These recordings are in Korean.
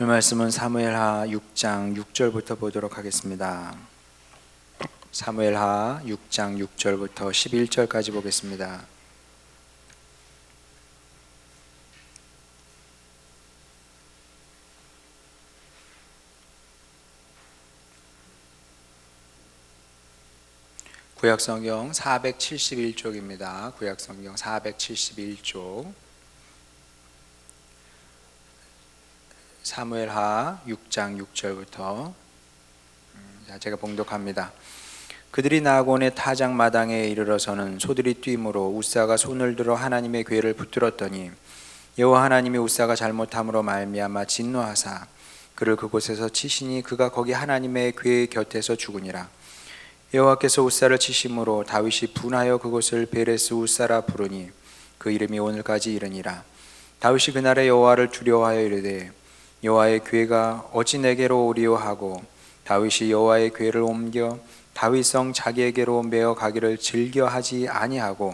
오늘 말씀은 사무엘하 6장 6절부터 보도록 하겠습니다. 사무엘하 6장 6절부터 11절까지 보겠습니다. 구약성경 471쪽입니다. 구약성경 471쪽 사무엘하 6장 6절부터 제가 봉독합니다. 그들이 나곤의 타작마당에 이르러서는 소들이 뛰므로 웃사가 손을 들어 하나님의 궤를 붙들었더니 여호와 하나님이 웃사가 잘못함으로 말미암아 진노하사 그를 그곳에서 치시니 그가 거기 하나님의 궤 곁에서 죽으니라. 여호와께서 웃사를 치심으로 다윗이 분하여 그곳을 베레스 웃사라 부르니 그 이름이 오늘까지 이르니라. 다윗이 그날에 여호와를 두려워하여 이르되 여호와의 궤가 어찌 내게로 오리오 하고 다윗이 여호와의 궤를 옮겨 다윗성 자기에게로 메어 가기를 즐겨하지 아니하고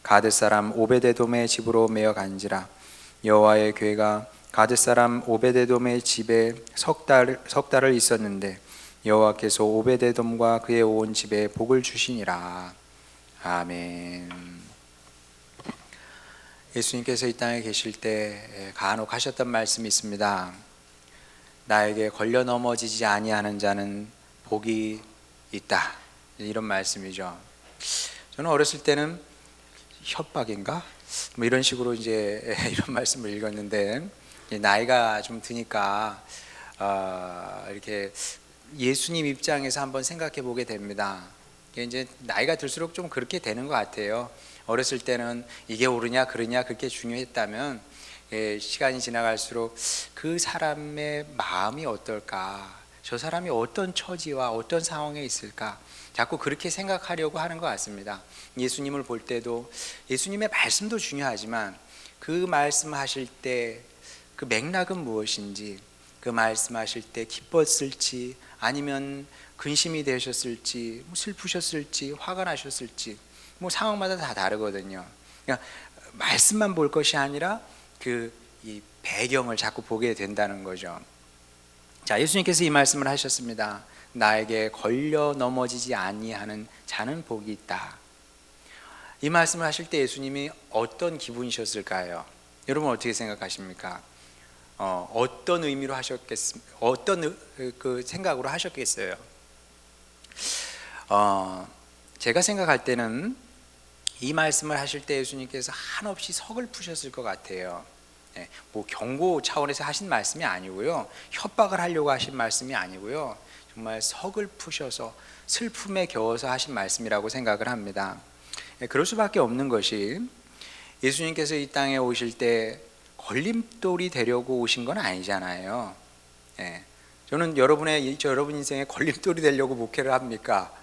가드 사람 오베데돔의 집으로 메어 간지라. 여호와의 궤가 가드 사람 오베데돔의 집에 석 달을 있었는데 여호와께서 오베데돔과 그의 온 집에 복을 주시니라. 아멘. 예수님께서 이 땅에 계실 때 간혹 하셨던 말씀이 있습니다. 나에게 걸려 넘어지지 아니하는 자는 복이 있다, 이런 말씀이죠. 저는 어렸을 때는 협박인가? 뭐 이런 식으로 이제 이런 말씀을 읽었는데 나이가 좀 드니까 이렇게 예수님 입장에서 한번 생각해 보게 됩니다. 이제 나이가 들수록 좀 그렇게 되는 것 같아요. 어렸을 때는 이게 옳으냐 그르냐 그렇게 중요했다면 시간이 지나갈수록 그 사람의 마음이 어떨까, 저 사람이 어떤 처지와 어떤 상황에 있을까, 자꾸 그렇게 생각하려고 하는 것 같습니다. 예수님을 볼 때도 예수님의 말씀도 중요하지만 그 말씀하실 때 그 맥락은 무엇인지, 그 말씀하실 때 기뻤을지 아니면 근심이 되셨을지, 슬프셨을지, 화가 나셨을지, 뭐 상황마다 다 다르거든요. 그러니까 말씀만 볼 것이 아니라 이 배경을 자꾸 보게 된다는 거죠. 자, 예수님께서 이 말씀을 하셨습니다. 나에게 걸려 넘어지지 아니하는 자는 복이 있다. 이 말씀을 하실 때 예수님이 어떤 기분이셨을까요? 여러분 어떻게 생각하십니까? 어떤 의미로 하셨겠습니까? 어떤 그 생각으로 하셨겠어요? 제가 생각할 때는 이 말씀을 하실 때 예수님께서 한없이 석을 푸셨을 것 같아요. 뭐 경고 차원에서 하신 말씀이 아니고요, 협박을 하려고 하신 말씀이 아니고요, 정말 석을 푸셔서 슬픔에 겨워서 하신 말씀이라고 생각을 합니다. 그럴 수밖에 없는 것이 예수님께서 이 땅에 오실 때 걸림돌이 되려고 오신 건 아니잖아요. 저는 여러분 인생에 걸림돌이 되려고 목회를 합니까?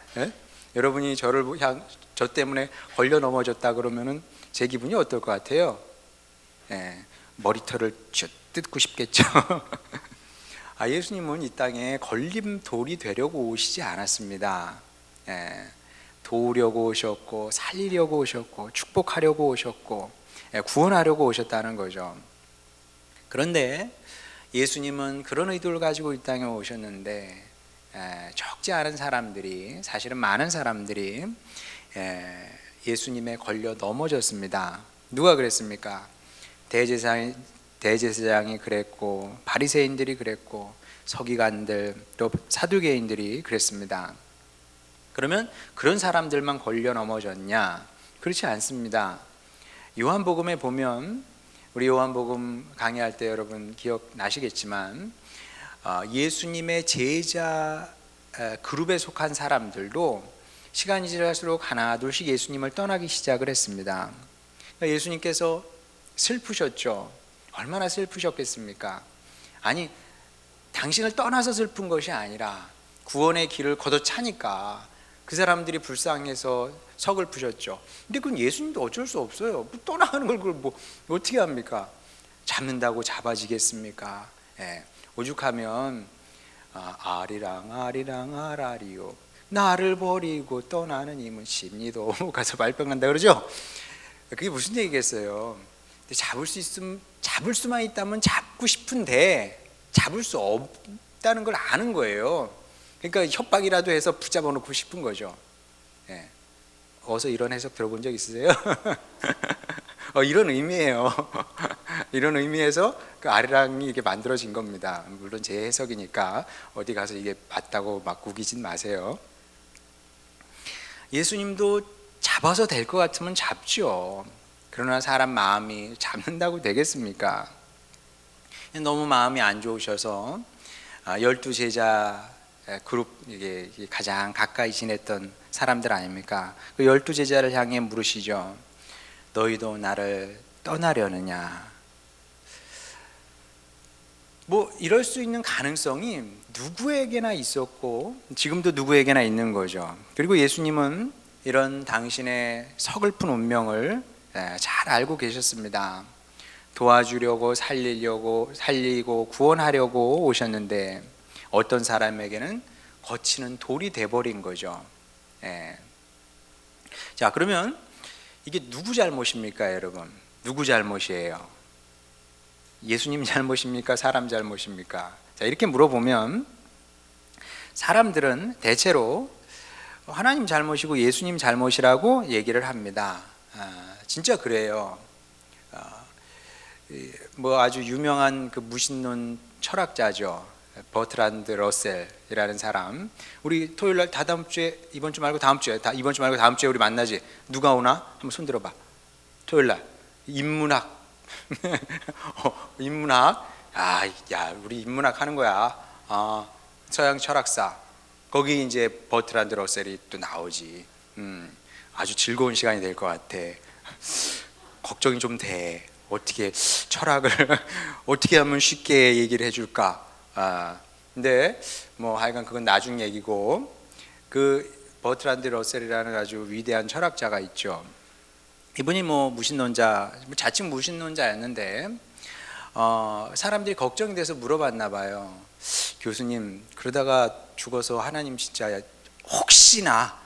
여러분이 저 때문에 걸려 넘어졌다 그러면은 제 기분이 어떨 것 같아요? 머리털을 뜯고 싶겠죠. 예수님은 이 땅에 걸림돌이 되려고 오시지 않았습니다. 도우려고 오셨고, 살리려고 오셨고, 축복하려고 오셨고, 구원하려고 오셨다는 거죠. 그런데 예수님은 그런 의도를 가지고 이 땅에 오셨는데 적지 않은 사람들이, 사실은 많은 사람들이 예수님에 걸려 넘어졌습니다. 누가 그랬습니까? 대제사장이 그랬고, 바리새인들이 그랬고, 서기관들, 또 사두개인들이 그랬습니다. 그러면 그런 사람들만 걸려 넘어졌냐? 그렇지 않습니다. 요한복음에 보면, 우리 요한복음 강의할 때 여러분 기억나시겠지만 예수님의 제자 그룹에 속한 사람들도 시간이 지날수록 하나 둘씩 예수님을 떠나기 시작을 했습니다. 예수님께서 슬프셨죠. 얼마나 슬프셨겠습니까? 아니, 당신을 떠나서 슬픈 것이 아니라 구원의 길을 걷어차니까 그 사람들이 불쌍해서 석을 푸셨죠. 근데 그건 예수님도 어쩔 수 없어요. 떠나가는 걸 그걸 뭐 어떻게 합니까? 잡는다고 잡아지겠습니까? 오죽하면 아리랑 아라리요, 나를 버리고 떠나는 이는 심리도 가서 말병 난다 그러죠. 그게 무슨 얘기겠어요? 잡을 수만 있다면 잡고 싶은데 잡을 수 없다는 걸 아는 거예요. 그러니까 협박이라도 해서 붙잡아 놓고 싶은 거죠. 예. 어서 이런 해석 들어본 적 있으세요? 이런 의미예요. 이런 의미에서 그 아리랑이 이게 만들어진 겁니다. 물론 제 해석이니까 어디 가서 이게 맞다고 막 구기진 마세요. 예수님도 잡아서 될 것 같으면 잡죠. 그러나 사람 마음이 잡는다고 되겠습니까? 너무 마음이 안 좋으셔서 12제자 그룹, 이게 가장 가까이 지냈던 사람들 아닙니까? 그 12제자를 향해 물으시죠. 너희도 나를 떠나려느냐? 뭐 이럴 수 있는 가능성이 누구에게나 있었고 지금도 누구에게나 있는 거죠. 그리고 예수님은 이런 당신의 서글픈 운명을 잘 알고 계셨습니다. 도와주려고 살리고 구원하려고 오셨는데 어떤 사람에게는 거치는 돌이 돼버린 거죠. 자, 그러면 이게 누구 잘못입니까, 여러분? 누구 잘못이에요? 예수님 잘못입니까? 사람 잘못입니까? 자, 이렇게 물어보면 사람들은 대체로 하나님 잘못이고 예수님 잘못이라고 얘기를 합니다. 진짜 그래요. 뭐 아주 유명한 그 무신론 철학자죠. 버트란드 러셀이라는 사람. 우리 토요일 날 다다음 주에, 이번 주 말고 다음 주에, 이번 주 말고 다음 주에 우리 만나지. 누가 오나? 한번 손 들어봐. 토요일 날 인문학. 인문학. 야, 우리 인문학 하는 거야. 서양 철학사. 거기 이제 버트란드 러셀이 또 나오지. 아주 즐거운 시간이 될 것 같아. 걱정이 좀 돼. 어떻게 철학을 어떻게 하면 쉽게 얘기를 해줄까? 근데 뭐 하여간 그건 나중 얘기고, 그 버트란드 러셀이라는 아주 위대한 철학자가 있죠. 이분이 뭐 무신론자, 자칭 무신론자였는데 사람들이 걱정이 돼서 물어봤나 봐요. 교수님, 그러다가 죽어서 하나님 진짜 혹시나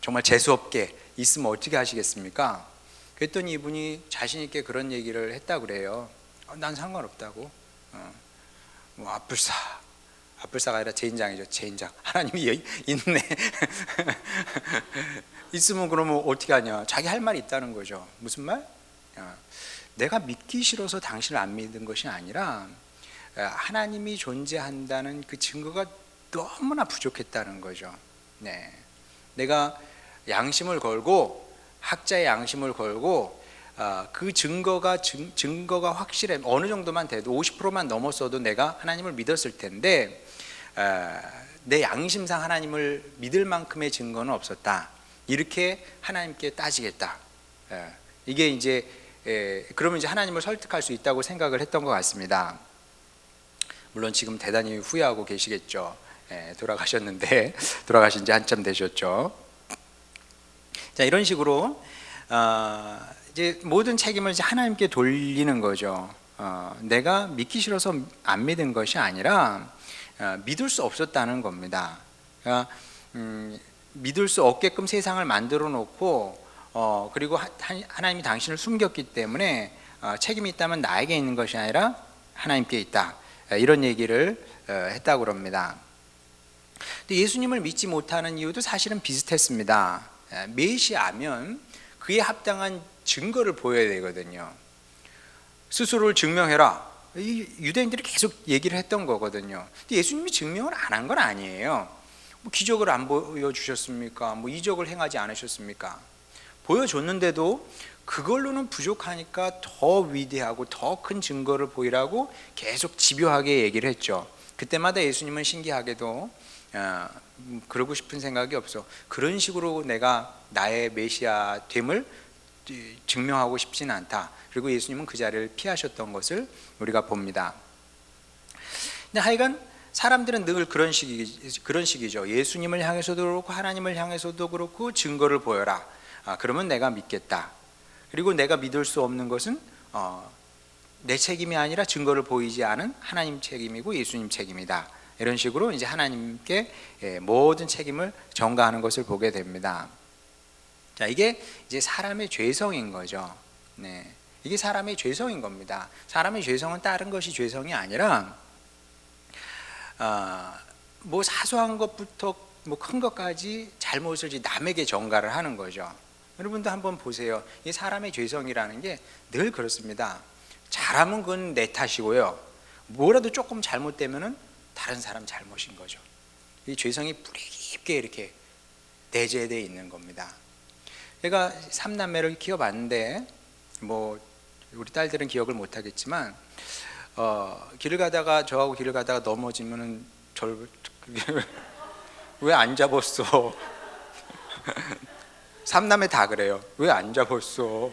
정말 재수없게 있으면 어떻게 하시겠습니까? 그랬더니 이분이 자신 있게 그런 얘기를 했다 그래요. 난 상관없다고. 뭐 앞불사가 아니라 젠장이죠. 젠장. 하나님이 있네. 있으면 그러면 어떻게 하냐. 자기 할 말이 있다는 거죠. 무슨 말? 내가 믿기 싫어서 당신을 안 믿는 것이 아니라 하나님이 존재한다는 그 증거가 너무나 부족했다는 거죠. 네. 내가 양심을 걸고, 학자의 양심을 걸고, 그 증거가 확실해, 어느 정도만 돼도 50%만 넘었어도 내가 하나님을 믿었을 텐데 내 양심상 하나님을 믿을 만큼의 증거는 없었다. 이렇게 하나님께 따지겠다. 이게 이제 그러면 이제 하나님을 설득할 수 있다고 생각을 했던 것 같습니다. 물론 지금 대단히 후회하고 계시겠죠. 돌아가셨는데 돌아가신 지 한참 되셨죠. 자, 이런 식으로 이제 모든 책임을 이제 하나님께 돌리는 거죠. 내가 믿기 싫어서 안 믿은 것이 아니라 믿을 수 없었다는 겁니다. 그러니까, 믿을 수 없게끔 세상을 만들어 놓고 그리고 하나님이 당신을 숨겼기 때문에 책임이 있다면 나에게 있는 것이 아니라 하나님께 있다. 이런 얘기를 했다고 합니다. 근데 예수님을 믿지 못하는 이유도 사실은 비슷했습니다. 메시아면 그에 합당한 증거를 보여야 되거든요. 스스로를 증명해라. 이 유대인들이 계속 얘기를 했던 거거든요. 근데 예수님이 증명을 안 한 건 아니에요. 뭐 기적을 안 보여주셨습니까? 뭐 이적을 행하지 않으셨습니까? 보여줬는데도 그걸로는 부족하니까 더 위대하고 더 큰 증거를 보이라고 계속 집요하게 얘기를 했죠. 그때마다 예수님은 신기하게도 그러고 싶은 생각이 없어. 그런 식으로 내가 나의 메시아 됨을 증명하고 싶지는 않다. 그리고 예수님은 그 자리를 피하셨던 것을 우리가 봅니다. 근데 하여간 사람들은 늘 그런 식이죠. 예수님을 향해서도 그렇고 하나님을 향해서도 그렇고 증거를 보여라. 그러면 내가 믿겠다. 그리고 내가 믿을 수 없는 것은 내 책임이 아니라 증거를 보이지 않은 하나님 책임이고 예수님 책임이다. 이런 식으로 이제 하나님께 모든 책임을 전가하는 것을 보게 됩니다. 자, 이게 이제 사람의 죄성인 거죠. 네, 이게 사람의 죄성인 겁니다. 사람의 죄성은 다른 것이 죄성이 아니라 뭐 사소한 것부터 뭐 큰 것까지 잘못을 남에게 전가를 하는 거죠. 여러분도 한번 보세요. 이 사람의 죄성이라는 게 늘 그렇습니다. 잘하면 그건 내 탓이고요. 뭐라도 조금 잘못되면은 다른 사람 잘못인 거죠. 이 죄성이 뿌리 깊게 이렇게 내재되어 있는 겁니다. 제가 3남매를 키워봤는데 뭐 우리 딸들은 기억을 못하겠지만 길을 가다가 저하고 길을 가다가 넘어지면은 저를 왜 안 잡았어? 3남매 다 그래요. 왜 안 잡았어?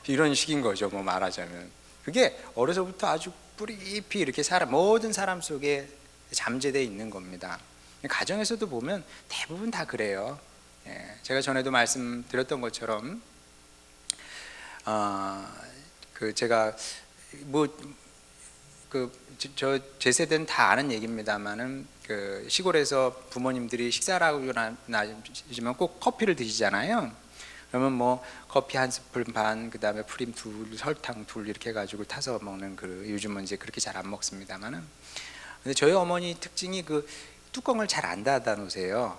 이런 식인 거죠. 뭐 말하자면 그게 어려서부터 아주 뿌리 깊이 이렇게 모든 사람 속에 잠재되어 있는 겁니다. 가정에서도 보면 대부분 다 그래요. 제가 전에도 말씀드렸던 것처럼 제가 제 세대는 다 아는 얘기입니다만은 시골에서 부모님들이 식사를 하고 나시면 꼭 커피를 드시잖아요. 그러면 뭐 커피 한 스푼 반, 그 다음에 프림 둘, 설탕 둘 이렇게 해가지고 타서 먹는 요즘은 이제 그렇게 잘 안 먹습니다만은. 근데 저희 어머니 특징이 뚜껑을 잘 안 닫아 놓으세요.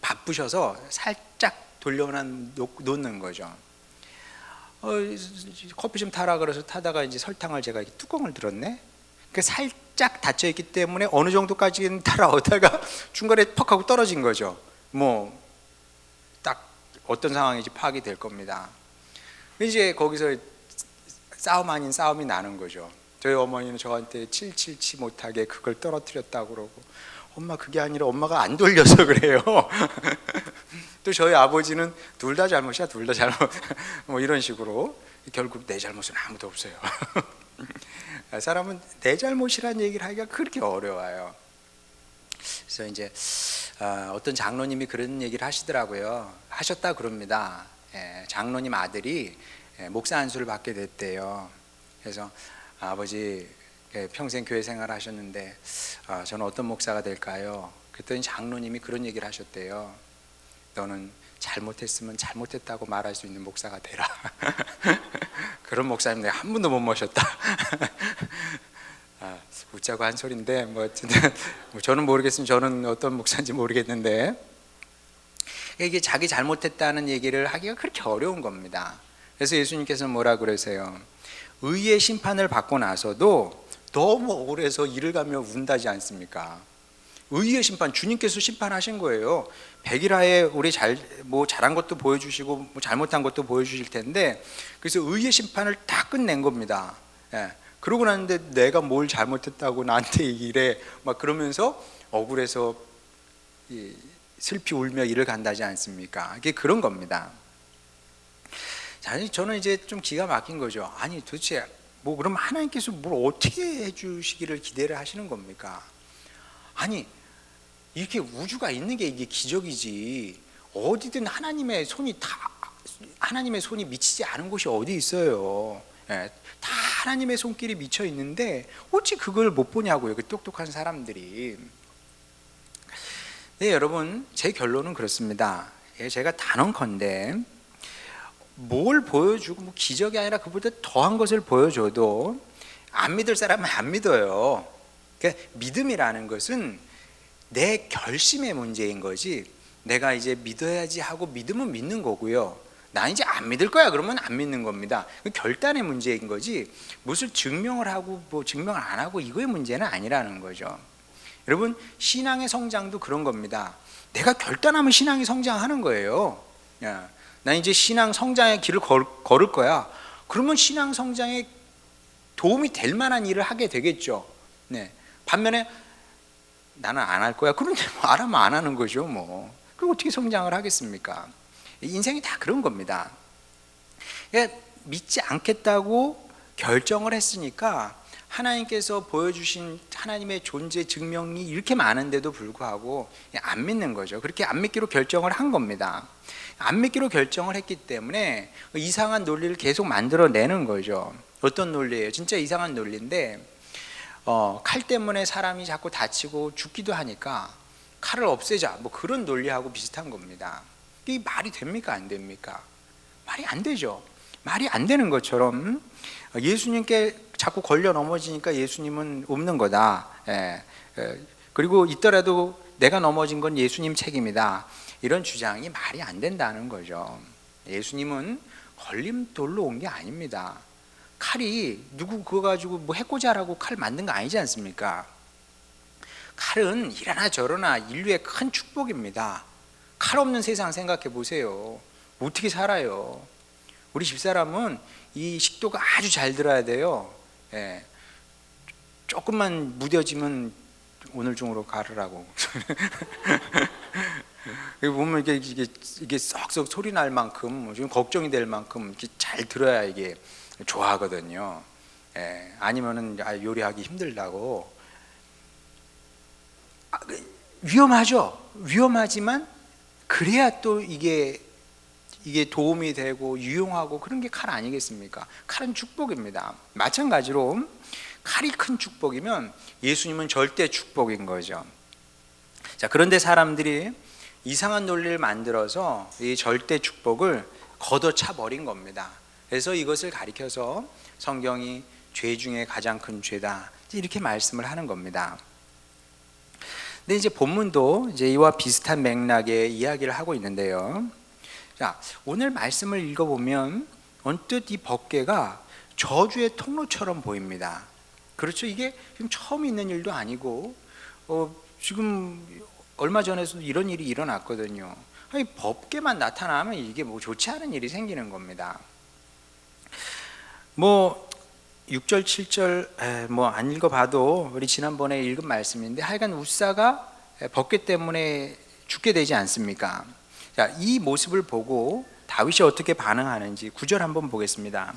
바쁘셔서 살짝 돌려만 놓는 거죠. 커피 좀 타라 그래서 타다가 이제 설탕을 제가 이렇게 뚜껑을 들었네. 살짝 닫혀 있기 때문에 어느 정도까지는 따라오다가 중간에 퍽 하고 떨어진 거죠. 뭐 딱 어떤 상황인지 파악이 될 겁니다. 이제 거기서 싸움 아닌 싸움이 나는 거죠. 저희 어머니는 저한테 칠칠치 못하게 그걸 떨어뜨렸다고 그러고, 엄마 그게 아니라 엄마가 안 돌려서 그래요. 또 저희 아버지는 둘 다 잘못이야, 둘 다 잘못. 뭐 이런 식으로 결국 내 잘못은 아무도 없어요. 사람은 내 잘못이라는 얘기를 하기가 그렇게 어려워요. 그래서 이제 어떤 장로님이 그런 얘기를 하시더라고요. 하셨다 그럽니다. 장로님 아들이 목사 안수를 받게 됐대요. 그래서 아버지 평생 교회 생활 하셨는데 저는 어떤 목사가 될까요? 그랬더니 장로님이 그런 얘기를 하셨대요. 너는 잘못했으면 잘못했다고 말할 수 있는 목사가 되라. 그런 목사님 내가 한 번도 못 모셨다. 웃자고 한 소리인데 뭐 어쨌든 저는 모르겠으면 저는 어떤 목사인지 모르겠는데 이게 자기 잘못했다는 얘기를 하기가 그렇게 어려운 겁니다. 그래서 예수님께서는 뭐라 그러세요? 의의 심판을 받고 나서도 너무 억울해서 이를 가며 운다지 않습니까? 의의 심판, 주님께서 심판하신 거예요. 백일하에 우리 잘한 것도 보여주시고 뭐 잘못한 것도 보여주실 텐데, 그래서 의의 심판을 다 끝낸 겁니다. 그러고 났는데 내가 뭘 잘못했다고 나한테 이래 막 그러면서 억울해서 슬피 울며 이를 간다지 않습니까? 이게 그런 겁니다. 저는 이제 좀 기가 막힌 거죠. 아니 도대체 뭐 그럼 하나님께서 뭘 어떻게 해주시기를 기대를 하시는 겁니까? 아니 이렇게 우주가 있는 게 이게 기적이지, 어디든 하나님의 손이 미치지 않은 곳이 어디 있어요. 다 하나님의 손길이 미쳐 있는데 어찌 그걸 못 보냐고요, 그 똑똑한 사람들이. 네, 여러분, 제 결론은 그렇습니다. 제가 단언컨대 뭘 보여주고 뭐 기적이 아니라 그보다 더한 것을 보여줘도 안 믿을 사람은 안 믿어요. 그러니까 믿음이라는 것은 내 결심의 문제인 거지, 내가 이제 믿어야지 하고 믿으면 믿는 거고요, 나 이제 안 믿을 거야 그러면 안 믿는 겁니다. 결단의 문제인 거지 무슨 증명을 하고 뭐 증명을 안 하고 이거의 문제는 아니라는 거죠. 여러분, 신앙의 성장도 그런 겁니다. 내가 결단하면 신앙이 성장하는 거예요. 나 이제 신앙 성장의 길을 걸을 거야. 그러면 신앙 성장에 도움이 될 만한 일을 하게 되겠죠. 반면에 나는 안 할 거야. 그런데 안 하면 안 하는 거죠. 뭐. 그럼 어떻게 성장을 하겠습니까? 인생이 다 그런 겁니다. 믿지 않겠다고 결정을 했으니까 하나님께서 보여주신 하나님의 존재 증명이 이렇게 많은데도 불구하고 안 믿는 거죠. 그렇게 안 믿기로 결정을 한 겁니다. 안 믿기로 결정을 했기 때문에 이상한 논리를 계속 만들어내는 거죠. 어떤 논리예요? 진짜 이상한 논리인데, 칼 때문에 사람이 자꾸 다치고 죽기도 하니까 칼을 없애자, 뭐 그런 논리하고 비슷한 겁니다. 이게 말이 됩니까? 안 됩니까? 말이 안 되죠. 말이 안 되는 것처럼 예수님께 자꾸 걸려 넘어지니까 예수님은 없는 거다. 그리고 있더라도 내가 넘어진 건 예수님 책임이다. 이런 주장이 말이 안 된다는 거죠. 예수님은 걸림돌로 온 게 아닙니다. 칼이 누구 그거 가지고 뭐 해코지하라고 칼 만든 거 아니지 않습니까? 칼은 이러나 저러나 인류의 큰 축복입니다. 칼 없는 세상 생각해 보세요. 어떻게 살아요? 우리 집사람은 이 식도가 아주 잘 들어야 돼요. 조금만 무뎌지면 오늘 중으로 가르라고. 보면 이게 썩썩 소리 날 만큼, 좀 걱정이 될 만큼 이렇게 잘 들어야 이게 좋아하거든요. 아니면은 요리하기 힘들다고. 위험하죠. 위험하지만 그래야 또 이게 도움이 되고 유용하고 그런 게 칼 아니겠습니까? 칼은 축복입니다. 마찬가지로 칼이 큰 축복이면 예수님은 절대 축복인 거죠. 자, 그런데 사람들이 이상한 논리를 만들어서 이 절대 축복을 걷어차 버린 겁니다. 그래서 이것을 가리켜서 성경이 죄 중에 가장 큰 죄다 이렇게 말씀을 하는 겁니다. 근데 이제 본문도 이제 이와 비슷한 맥락의 이야기를 하고 있는데요. 자, 오늘 말씀을 읽어보면 언뜻 이 법궤가 저주의 통로처럼 보입니다. 그렇죠? 이게 지금 처음 있는 일도 아니고 지금 얼마 전에도 이런 일이 일어났거든요. 아니, 법궤만 나타나면 이게 뭐 좋지 않은 일이 생기는 겁니다. 뭐 6절 7절 뭐 안 읽어봐도 우리 지난번에 읽은 말씀인데 하여간 웃사가 법궤 때문에 죽게 되지 않습니까? 자, 이 모습을 보고 다윗이 어떻게 반응하는지 9절 한번 보겠습니다.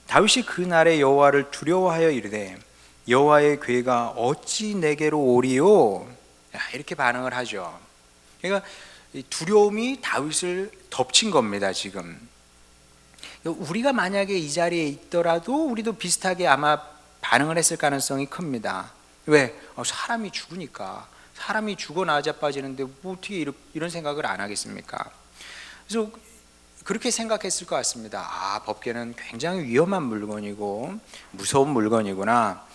다윗이 그날에 여호와를 두려워하여 이르되 여호와의 궤가 어찌 내게로 오리요? 이렇게 반응을 하죠. 그러니까 두려움이 다윗을 덮친 겁니다. 지금 우리가 만약에 이 자리에 있더라도 우리도 비슷하게 아마 반응을 했을 가능성이 큽니다. 왜? 사람이 죽으니까. 사람이 죽어 나자빠지는데 뭐 어떻게 이런 생각을 안 하겠습니까? 그래서 그렇게 생각했을 것 같습니다. 법궤는 굉장히 위험한 물건이고 무서운 물건이구나.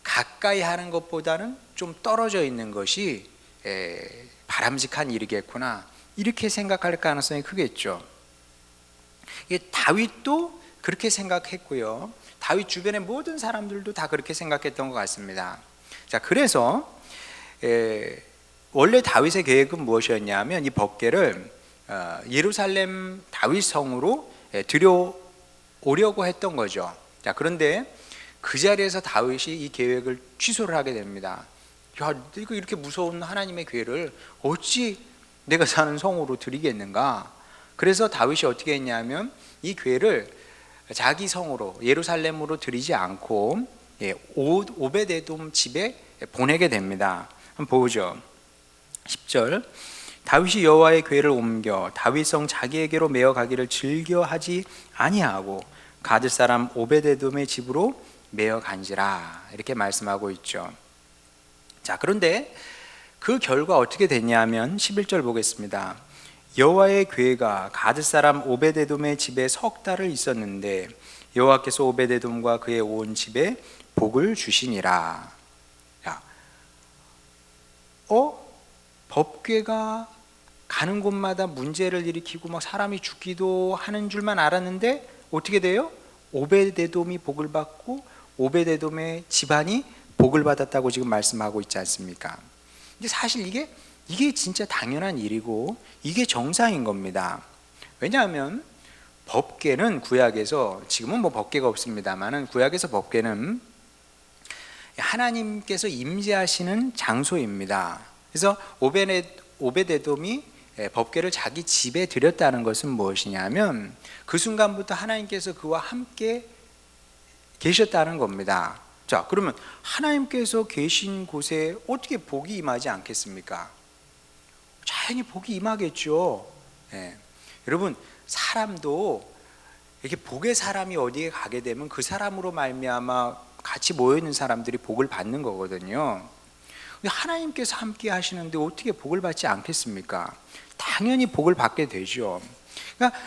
가까이 하는 것보다는 좀 떨어져 있는 것이 바람직한 일이겠구나. 이렇게 생각할 가능성이 크겠죠. 다윗도 그렇게 생각했고요. 다윗 주변의 모든 사람들도 다 그렇게 생각했던 것 같습니다. 자, 그래서 원래 다윗의 계획은 무엇이었냐면 이 법궤를 예루살렘 다윗 성으로 들여오려고 했던 거죠. 자, 그런데 그 자리에서 다윗이 이 계획을 취소를 하게 됩니다. 야, 이거 이렇게 무서운 하나님의 궤를 어찌 내가 사는 성으로 드리겠는가? 그래서 다윗이 어떻게 했냐면 이 궤를 자기 성으로 예루살렘으로 드리지 않고 오베데돔 집에 보내게 됩니다. 한번 보죠. 10절 다윗이 여호와의 궤를 옮겨 다윗성 자기에게로 메어 가기를 즐겨하지 아니하고 가드 사람 오베데돔의 집으로 메어 간지라 이렇게 말씀하고 있죠. 자, 그런데 그 결과 어떻게 됐냐면 11절 보겠습니다. 여호와의 궤가 가드 사람 오베데돔의 집에 석 달을 있었는데 여호와께서 오베데돔과 그의 온 집에 복을 주시니라. 야, 법궤가 가는 곳마다 문제를 일으키고 막 사람이 죽기도 하는 줄만 알았는데 어떻게 돼요? 오베데돔이 복을 받고 오베데돔의 집안이 복을 받았다고 지금 말씀하고 있지 않습니까? 근데 사실 이게 진짜 당연한 일이고 이게 정상인 겁니다. 왜냐하면 법궤는 구약에서, 지금은 뭐 법궤가 없습니다만은 구약에서 법궤는 하나님께서 임재하시는 장소입니다. 그래서 오베데돔이 법궤를 자기 집에 들였다는 것은 무엇이냐면 그 순간부터 하나님께서 그와 함께 계셨다는 겁니다. 자, 그러면 하나님께서 계신 곳에 어떻게 복이 임하지 않겠습니까? 자연히 복이 임하겠죠. 여러분, 사람도 이렇게 복의 사람이 어디에 가게 되면 그 사람으로 말미암아 같이 모여 있는 사람들이 복을 받는 거거든요. 근데 하나님께서 함께 하시는데 어떻게 복을 받지 않겠습니까? 당연히 복을 받게 되죠. 그러니까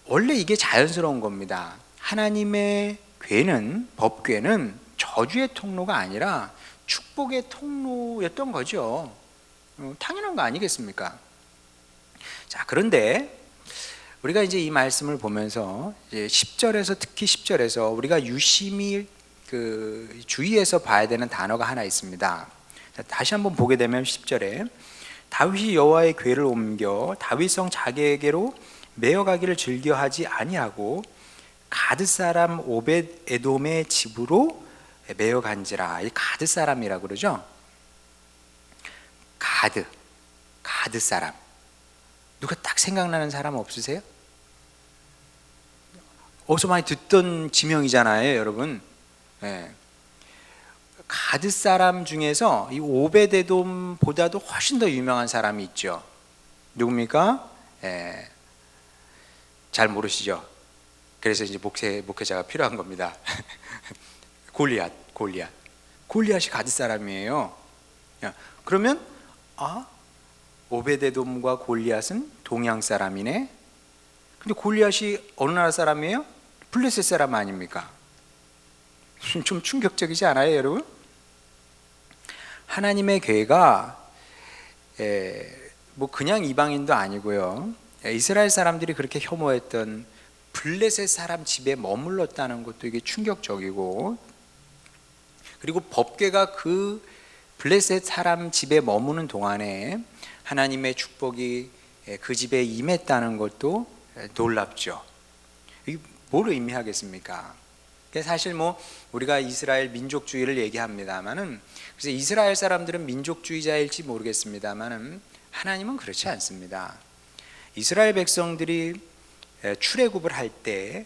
원래 이게 자연스러운 겁니다. 하나님의 법궤는 저주의 통로가 아니라 축복의 통로였던 거죠. 당연한 거 아니겠습니까? 자, 그런데 우리가 이제 이 말씀을 보면서 이제 10절에서 특히 10절에서 우리가 유심히 주의해서 봐야 되는 단어가 하나 있습니다. 자, 다시 한번 보게 되면 10절에 다윗이 여호와의 궤를 옮겨 다윗성 자기에게로 메어가기를 즐겨하지 아니하고 가드 사람 오벳 에돔의 집으로 메어간지라. 이 가드 사람이라고 그러죠. 가드 사람. 누가 딱 생각나는 사람 없으세요? 어디서 많이 듣던 지명이잖아요, 여러분. 네. 가드 사람 중에서 이 오베데돔보다도 훨씬 더 유명한 사람이 있죠. 누굽니까? 네. 잘 모르시죠? 그래서 이제 목회자가 필요한 겁니다. 골리앗이 가드 사람이에요. 그러면 오베데돔과 골리앗은 동양 사람이네. 근데 골리앗이 어느 나라 사람이에요? 블레셋 사람 아닙니까? 좀 충격적이지 않아요, 여러분? 하나님의 궤가 뭐 그냥 이방인도 아니고요. 이스라엘 사람들이 그렇게 혐오했던 블레셋 사람 집에 머물렀다는 것도 이게 충격적이고, 그리고 법궤가 그 블레셋 사람 집에 머무는 동안에 하나님의 축복이 그 집에 임했다는 것도 놀랍죠. 이게 뭘 의미하겠습니까? 사실 뭐 우리가 이스라엘 민족주의를 얘기합니다만은, 그래서 이스라엘 사람들은 민족주의자일지 모르겠습니다만은 하나님은 그렇지 않습니다. 이스라엘 백성들이 출애굽을 할 때,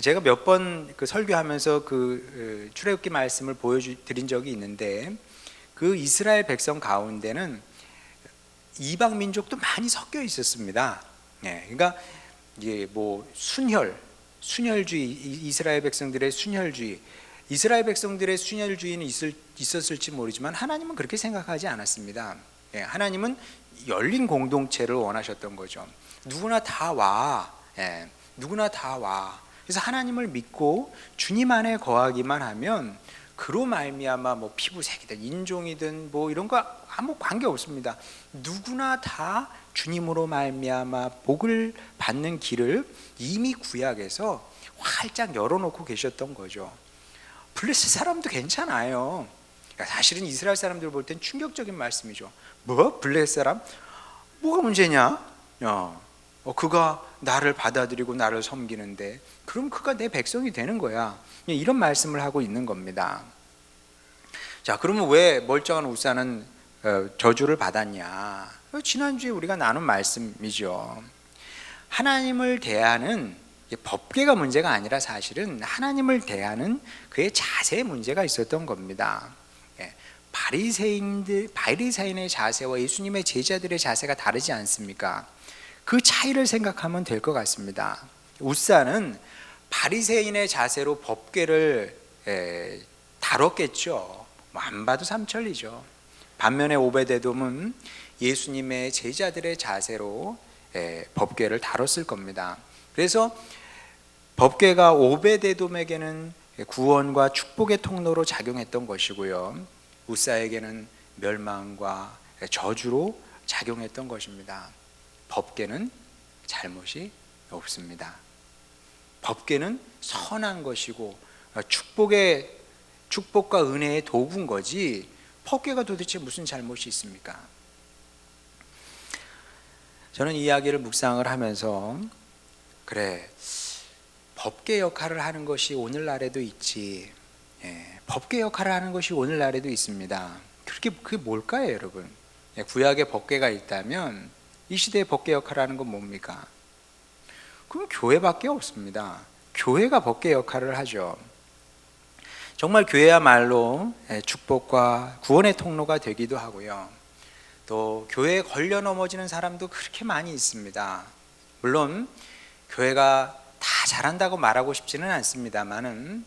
제가 몇 번 설교하면서 출애굽기 말씀을 보여드린 적이 있는데, 그 이스라엘 백성 가운데는 이방 민족도 많이 섞여 있었습니다. 그러니까 이게 뭐 순혈주의, 이스라엘 백성들의 순혈주의, 이스라엘 백성들의 순혈주의는 있었을지 모르지만 하나님은 그렇게 생각하지 않았습니다. 하나님은 열린 공동체를 원하셨던 거죠. 누구나 다 와. 누구나 다 와. 그래서 하나님을 믿고 주님 안에 거하기만 하면 그로 말미암아 뭐 피부색이든 인종이든 뭐 이런 거 아무 관계 없습니다. 누구나 다 주님으로 말미암아 복을 받는 길을 이미 구약에서 활짝 열어놓고 계셨던 거죠. 블레셋 사람도 괜찮아요. 사실은 이스라엘 사람들 볼 땐 충격적인 말씀이죠. 뭐? 블레셋 사람? 뭐가 문제냐? 그가 나를 받아들이고 나를 섬기는데 그럼 그가 내 백성이 되는 거야. 이런 말씀을 하고 있는 겁니다. 자, 그러면 왜 멀쩡한 우사는 저주를 받았냐? 지난주에 우리가 나눈 말씀이죠. 하나님을 대하는 법궤가 문제가 아니라 사실은 하나님을 대하는 그의 자세에 문제가 있었던 겁니다. 바리새인의 자세와 예수님의 제자들의 자세가 다르지 않습니까? 그 차이를 생각하면 될 것 같습니다. 우사는 바리새인의 자세로 법궤를 다뤘겠죠. 안 봐도 삼천리죠. 반면에 오베데돔은 예수님의 제자들의 자세로 법궤를 다뤘을 겁니다. 그래서 법궤가 오베데돔에게는 구원과 축복의 통로로 작용했던 것이고요, 우사에게는 멸망과 저주로 작용했던 것입니다. 법궤는 잘못이 없습니다. 법궤는 선한 것이고 축복과 은혜의 도구인 거지, 법궤가 도대체 무슨 잘못이 있습니까? 저는 이 이야기를 묵상을 하면서 그래, 법궤 역할을 하는 것이 오늘날에도 있지. 법궤 역할을 하는 것이 오늘날에도 있습니다. 그게 뭘까요, 여러분? 구약에 법궤가 있다면 이 시대에 법궤 역할을 하는 건 뭡니까? 그럼 교회밖에 없습니다. 교회가 법궤 역할을 하죠. 정말 교회야말로 축복과 구원의 통로가 되기도 하고요, 또 교회에 걸려 넘어지는 사람도 그렇게 많이 있습니다. 물론 교회가 다 잘한다고 말하고 싶지는 않습니다만은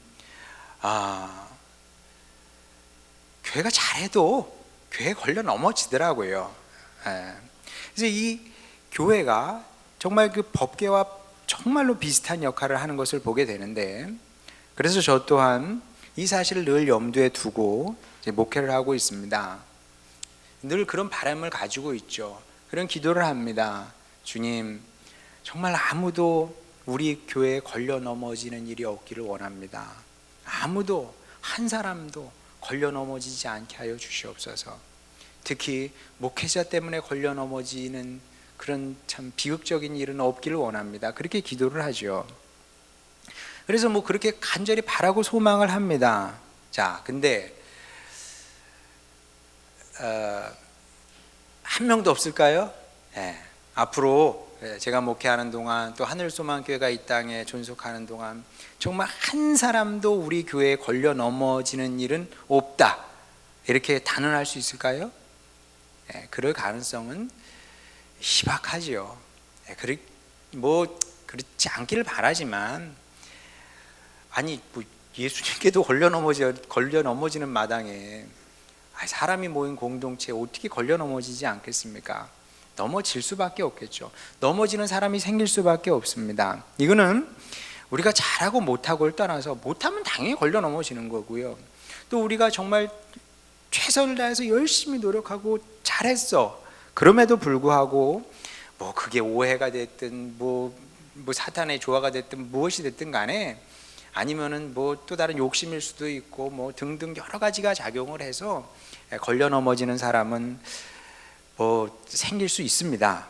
교회가 잘해도 교회에 걸려 넘어지더라고요. 그래서 이 교회가 정말 그 법궤와 정말로 비슷한 역할을 하는 것을 보게 되는데, 그래서 저 또한 이 사실을 늘 염두에 두고 이제 목회를 하고 있습니다. 늘 그런 바람을 가지고 있죠. 그런 기도를 합니다. 주님, 정말 아무도 우리 교회에 걸려 넘어지는 일이 없기를 원합니다. 아무도 한 사람도 걸려 넘어지지 않게 하여 주시옵소서. 특히 목회자 때문에 걸려 넘어지는 그런 참 비극적인 일은 없기를 원합니다. 그렇게 기도를 하죠. 그래서 뭐 그렇게 간절히 바라고 소망을 합니다. 자, 근데 한 명도 없을까요? 앞으로 제가 목회하는 동안 또 하늘소망교회가 이 땅에 존속하는 동안 정말 한 사람도 우리 교회에 걸려 넘어지는 일은 없다, 이렇게 단언할 수 있을까요? 그럴 가능성은 희박하지요. 뭐 그렇지 않기를 바라지만, 아니 뭐 예수님께도 걸려 넘어지는 마당에 사람이 모인 공동체에 어떻게 걸려 넘어지지 않겠습니까? 넘어질 수밖에 없겠죠. 넘어지는 사람이 생길 수밖에 없습니다. 이거는 우리가 잘하고 못하고를 떠나서, 못하면 당연히 걸려 넘어지는 거고요. 또 우리가 정말 최선을 다해서 열심히 노력하고 잘했어, 그럼에도 불구하고 뭐 그게 오해가 됐든 뭐 사탄의 조화가 됐든 무엇이 됐든 간에, 아니면은 뭐 또 다른 욕심일 수도 있고 뭐 등등 여러 가지가 작용을 해서 걸려 넘어지는 사람은 뭐 생길 수 있습니다.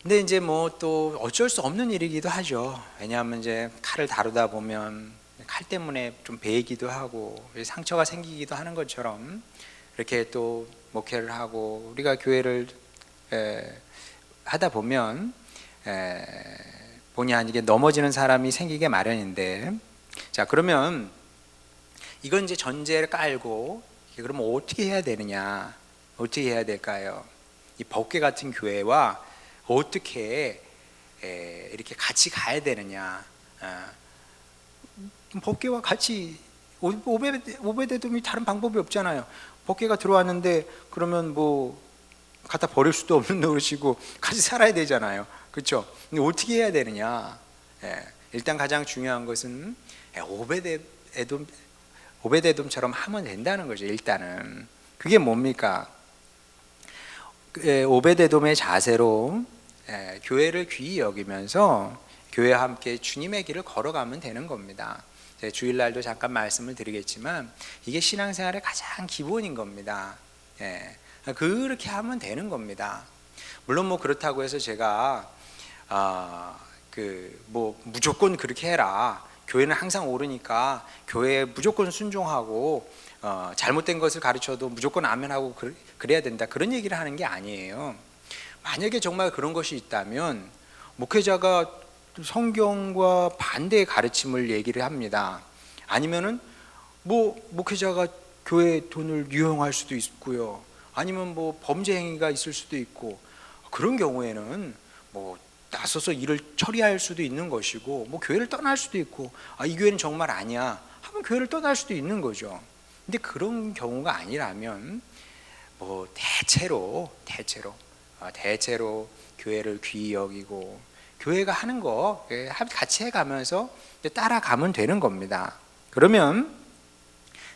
근데 이제 뭐 또 어쩔 수 없는 일이기도 하죠. 왜냐하면 이제 칼을 다루다 보면 칼 때문에 좀 베이기도 하고 상처가 생기기도 하는 것처럼, 이렇게 또 목회를 하고 우리가 교회를 하다 보면 본의 아니게 넘어지는 사람이 생기게 마련인데, 자, 그러면 이건 이제 전제를 깔고, 그러면 어떻게 해야 되느냐, 어떻게 해야 될까요? 이 법궤 같은 교회와 어떻게 이렇게 같이 가야 되느냐. 법궤와 같이 오베데돔이 다른 방법이 없잖아요. 법궤가 들어왔는데 그러면 뭐 갖다 버릴 수도 없는 노릇이고 같이 살아야 되잖아요. 그렇죠? 근데 어떻게 해야 되느냐? 일단 가장 중요한 것은 오베데돔처럼 하면 된다는 거죠. 일단은 그게 뭡니까? 오베데돔의 자세로 교회를 귀히 여기면서 교회와 함께 주님의 길을 걸어가면 되는 겁니다. 주일날도 잠깐 말씀을 드리겠지만 이게 신앙생활의 가장 기본인 겁니다. 그렇게 하면 되는 겁니다. 물론 뭐 그렇다고 해서 제가 뭐 무조건 그렇게 해라, 교회는 항상 옳으니까 교회에 무조건 순종하고 잘못된 것을 가르쳐도 무조건 아멘하고 그래야 된다, 그런 얘기를 하는 게 아니에요. 만약에 정말 그런 것이 있다면 목회자가 성경과 반대의 가르침을 얘기를 합니다. 아니면은 뭐 목회자가 교회 돈을 유용할 수도 있고요, 아니면 뭐 범죄 행위가 있을 수도 있고, 그런 경우에는 뭐 나서서 일을 처리할 수도 있는 것이고, 뭐 교회를 떠날 수도 있고, 이 교회는 정말 아니야 하면 교회를 떠날 수도 있는 거죠. 근데 그런 경우가 아니라면 뭐 대체로 교회를 귀히 여기고 교회가 하는 거 같이 해가면서 따라가면 되는 겁니다. 그러면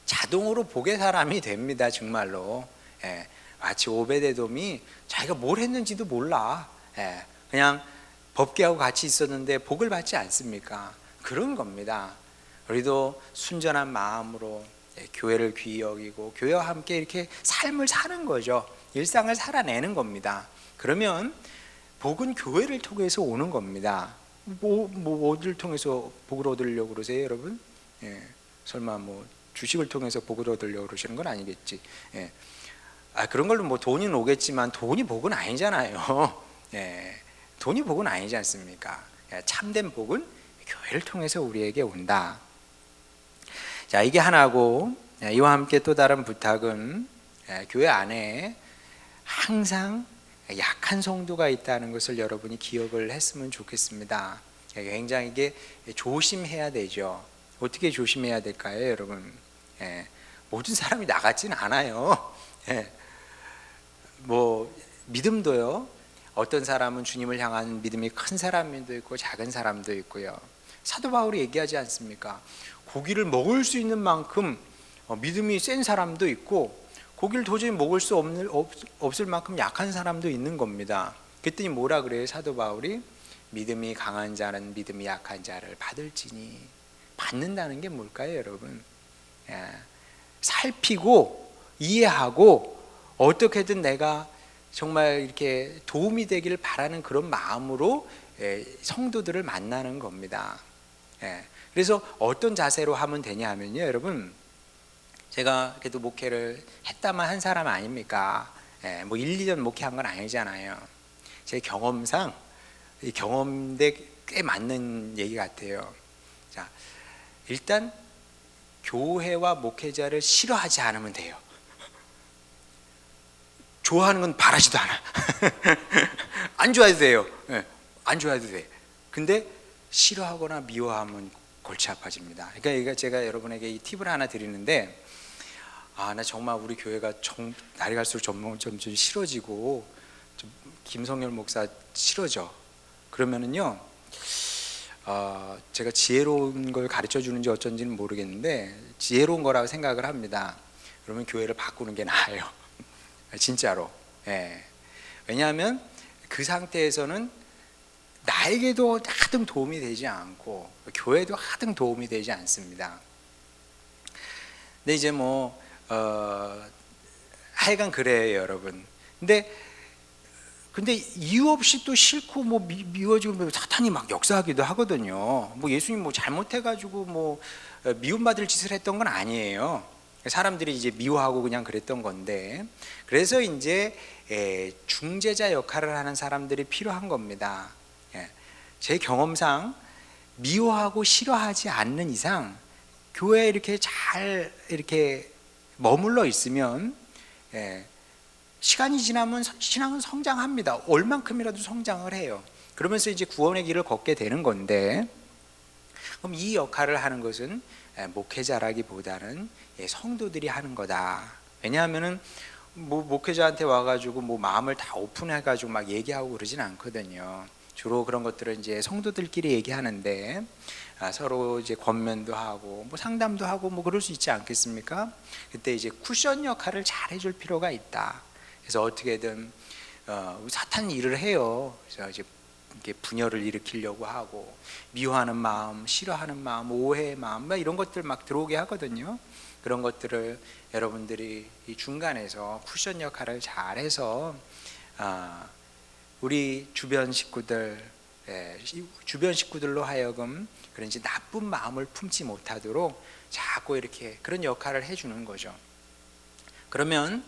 자동으로 복의 사람이 됩니다. 정말로. 마치 오베데돔이 자기가 뭘 했는지도 몰라. 그냥 법궤하고 같이 있었는데 복을 받지 않습니까? 그런 겁니다. 우리도 순전한 마음으로 교회를 귀히 여기고 교회와 함께 이렇게 삶을 사는 거죠. 일상을 살아내는 겁니다. 그러면 복은 교회를 통해서 오는 겁니다. 뭐 어디를 통해서 복을 얻으려고 그러세요, 여러분? 설마 뭐 주식을 통해서 복을 얻으려고 그러시는 건 아니겠지. 그런 걸로 뭐 돈은 오겠지만 돈이 복은 아니잖아요. 돈이 복은 아니지 않습니까? 참된 복은 교회를 통해서 우리에게 온다. 자, 이게 하나고, 이와 함께 또 다른 부탁은 교회 안에 항상 약한 성도가 있다는 것을 여러분이 기억을 했으면 좋겠습니다. 굉장히 이게 조심해야 되죠. 어떻게 조심해야 될까요, 여러분? 모든 사람이 나 같지는 않아요. 뭐 믿음도요, 어떤 사람은 주님을 향한 믿음이 큰 사람도 있고 작은 사람도 있고요. 사도 바울이 얘기하지 않습니까? 고기를 먹을 수 있는 만큼 믿음이 센 사람도 있고, 고기를 도저히 먹을 수 없을 만큼 약한 사람도 있는 겁니다. 그랬더니 뭐라 그래요? 사도 바울이 믿음이 강한 자는 믿음이 약한 자를 받을지니. 받는다는 게 뭘까요, 여러분? 살피고 이해하고 어떻게든 내가 정말 이렇게 도움이 되기를 바라는 그런 마음으로 성도들을 만나는 겁니다. 그래서 어떤 자세로 하면 되냐 하면요, 여러분, 제가 그래도 목회를 했다만 한 사람 아닙니까? 뭐 1, 2년 목회한 건 아니잖아요. 제 경험상 이 경험대 꽤 맞는 얘기 같아요. 자, 일단 교회와 목회자를 싫어하지 않으면 돼요. 좋아하는 건 바라지도 않아. 안 좋아해도 돼요. 안 좋아해도 돼. 근데 싫어하거나 미워하면 골치 아파집니다. 그러니까 제가 여러분에게 이 팁을 하나 드리는데, 나 정말 우리 교회가 날이 갈수록 점점 싫어지고 좀 김성열 목사 싫어져. 그러면은요, 제가 지혜로운 걸 가르쳐 주는지 어쩐지는 모르겠는데 지혜로운 거라고 생각을 합니다. 그러면 교회를 바꾸는 게 나아요. 진짜로. 왜냐하면 그 상태에서는 나에게도 하등 도움이 되지 않고 교회도 하등 도움이 되지 않습니다. 근데 이제 하여간 그래요, 여러분. 근데 이유 없이 또 싫고 미워지고 사탄이 막 역사하기도 하거든요. 예수님 잘못해가지고 미움받을 짓을 했던 건 아니에요. 사람들이 이제 미워하고 그냥 그랬던 건데, 그래서 이제 중재자 역할을 하는 사람들이 필요한 겁니다. 제 경험상 미워하고 싫어하지 않는 이상 교회에 이렇게 잘 이렇게 머물러 있으면 시간이 지나면 신앙은 성장합니다. 얼만큼이라도 성장을 해요. 그러면서 이제 구원의 길을 걷게 되는 건데, 그럼 이 역할을 하는 것은 목회자라기보다는 성도들이 하는 거다. 왜냐하면은 목회자한테 와가지고 마음을 다 오픈해가지고 막 얘기하고 그러진 않거든요. 주로 그런 것들은 이제 성도들끼리 얘기하는데, 서로 이제 권면도 하고 상담도 하고 그럴 수 있지 않겠습니까? 그때 이제 쿠션 역할을 잘 해줄 필요가 있다. 그래서 어떻게든 사탄 일을 해요. 그래서 이제 이렇게 분열을 일으키려고 하고, 미워하는 마음, 싫어하는 마음, 오해의 마음 이런 것들 막 들어오게 하거든요. 그런 것들을 여러분들이 이 중간에서 쿠션 역할을 잘해서 우리 주변 식구들로 하여금 그런 이제 나쁜 마음을 품지 못하도록 자꾸 이렇게 그런 역할을 해주는 거죠. 그러면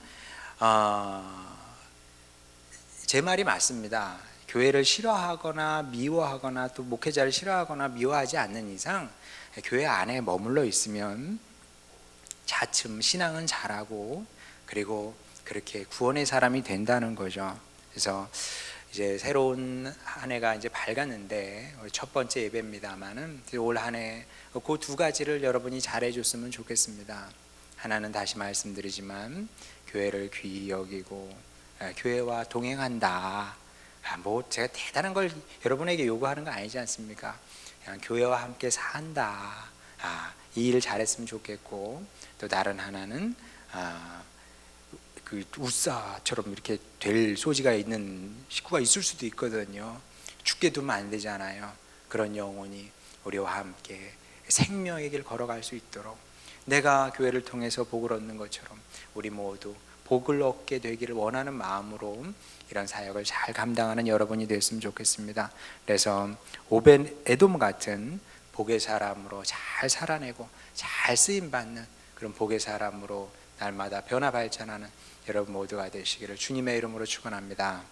제 말이 맞습니다. 교회를 싫어하거나 미워하거나 또 목회자를 싫어하거나 미워하지 않는 이상 교회 안에 머물러 있으면 차츰 신앙은 잘하고, 그리고 그렇게 구원의 사람이 된다는 거죠. 그래서 이제 새로운 한 해가 이제 밝았는데 첫 번째 예배입니다만은 올 한 해 그 두 가지를 여러분이 잘해줬으면 좋겠습니다. 하나는 다시 말씀드리지만 교회를 귀히 여기고 교회와 동행한다. 제가 대단한 걸 여러분에게 요구하는 거 아니지 않습니까? 그냥 교회와 함께 산다. 이 일을 잘했으면 좋겠고, 또 다른 하나는 그 우사처럼 이렇게 될 소지가 있는 식구가 있을 수도 있거든요. 죽게 두면 안 되잖아요. 그런 영혼이 우리와 함께 생명의 길 걸어갈 수 있도록, 내가 교회를 통해서 복을 얻는 것처럼 우리 모두 복을 얻게 되기를 원하는 마음으로 이런 사역을 잘 감당하는 여러분이 됐으면 좋겠습니다. 그래서 오벤 에돔 같은 복의 사람으로 잘 살아내고 잘 쓰임받는 그런 복의 사람으로 날마다 변화 발전하는 여러분 모두가 되시기를 주님의 이름으로 축원합니다.